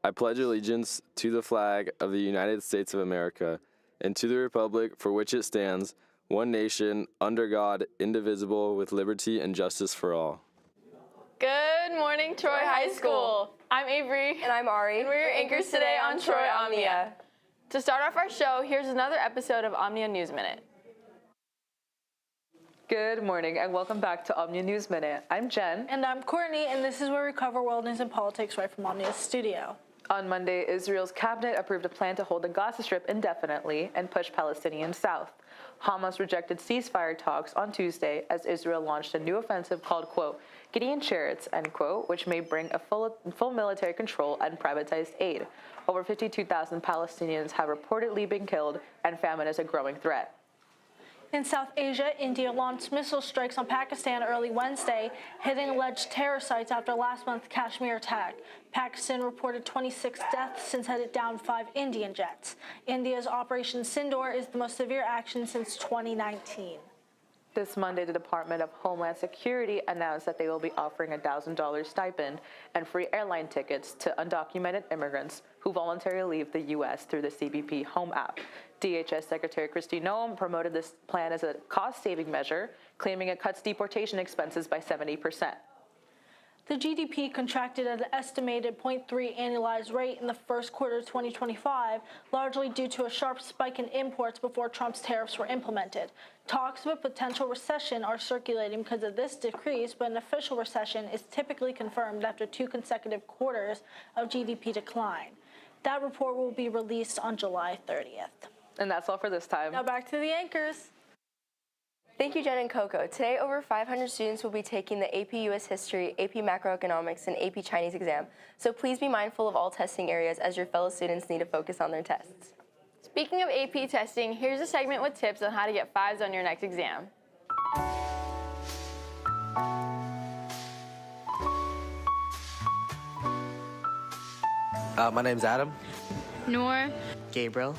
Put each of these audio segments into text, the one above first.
I pledge allegiance to the flag of the United States of America and to the republic for which it stands, one nation, under God, indivisible, with liberty and justice for all. Good morning, Troy High School. I'm Avery. And I'm Ari. And we're your anchors today on Troy OMNIA. To start off our show, here's another episode of OMNIA News Minute. Good morning and welcome back to OMNIA News Minute. I'm Jen. And I'm Courtney, and this is where we cover world news and politics right from OMNIA's studio. On Monday, Israel's cabinet approved a plan to hold the Gaza Strip indefinitely and push Palestinians south. Hamas rejected ceasefire talks on Tuesday as Israel launched a new offensive called, quote, Gideon Chariots, end quote, which may bring a full military control and privatized aid. Over 52,000 Palestinians have reportedly been killed, and famine is a growing threat. In South Asia, India launched missile strikes on Pakistan early Wednesday, hitting alleged terror sites after last month's Kashmir attack. Pakistan reported 26 deaths since headed down 5 Indian jets. India's Operation Sindoor is the most severe action since 2019. This Monday, the Department of Homeland Security announced that they will be offering a $1,000 stipend and free airline tickets to undocumented immigrants who voluntarily leave the U.S. through the CBP Home app. DHS Secretary Kristi Noem promoted this plan as a cost-saving measure, claiming it cuts deportation expenses by 70%. The GDP contracted at an estimated 0.3 annualized rate in the first quarter of 2025, largely due to a sharp spike in imports before Trump's tariffs were implemented. Talks of a potential recession are circulating because of this decrease, but an official recession is typically confirmed after 2 consecutive quarters of GDP decline. That report will be released on July 30th. And that's all for this time. Now back to the anchors. Thank you, Jen and Coco. Today, over 500 students will be taking the AP US History, AP Macroeconomics, and AP Chinese exam. So please be mindful of all testing areas as your fellow students need to focus on their tests. Speaking of AP testing, here's a segment with tips on how to get 5s on your next exam. My name's Adam. Noor. Gabriel.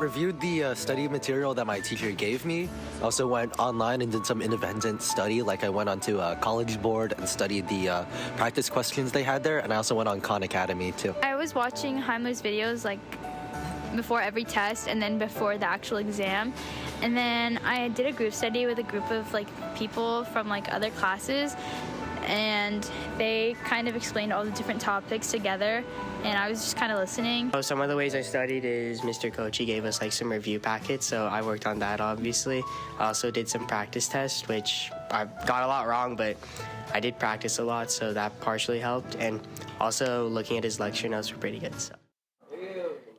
Reviewed the study material that my teacher gave me. Also went online and did some independent study, like I went onto a college board and studied the practice questions they had there, and I also went on Khan Academy too. I was watching Heimler's videos like before every test and then before the actual exam. And then I did a group study with a group of like people from like other classes, and they kind of explained all the different topics together, and I was just kind of listening. Some of the ways I studied is Mr. Coach, he gave us like some review packets, so I worked on that obviously. I also did some practice tests, which I got a lot wrong, but I did practice a lot, so that partially helped. And also looking at his lecture notes were pretty good. So.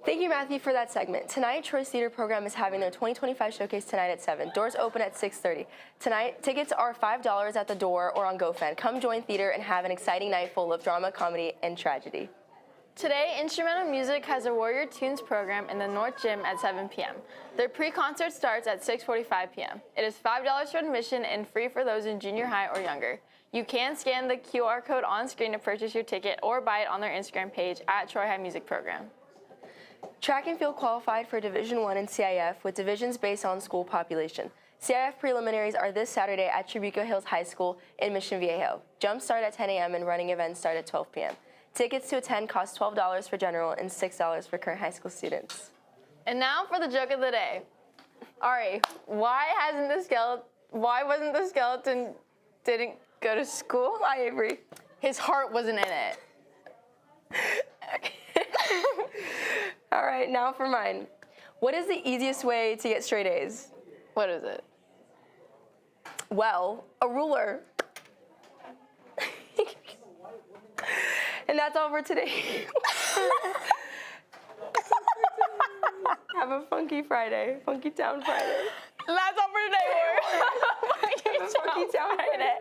Thank you, Matthew, for that segment. Tonight, Troy's Theater Program is having their 2025 showcase tonight at 7. Doors open at 6:30. Tonight, tickets are $5 at the door or on GoFan. Come join theater and have an exciting night full of drama, comedy, and tragedy. Today, Instrumental Music has a Warrior Tunes program in the North Gym at 7 p.m. Their pre-concert starts at 6:45 p.m. It is $5 for admission and free for those in junior high or younger. You can scan the QR code on screen to purchase your ticket or buy it on their Instagram page at Troy High Music Program. Track and field qualified for Division I in CIF with divisions based on school population. CIF preliminaries are this Saturday at Tribuco Hills High School in Mission Viejo. Jumps start at 10 a.m. and running events start at 12 p.m. Tickets to attend cost $12 for general and $6 for current high school students. And now for the joke of the day. Ari, why wasn't the skeleton didn't go to school? Hi, Avery. His heart wasn't in it. All right, now for mine. What is the easiest way to get straight A's? What is it? Well, a ruler. And that's all for today. Have a funky Friday. Funky Town Friday. That's all for today, War. Funky Town Friday.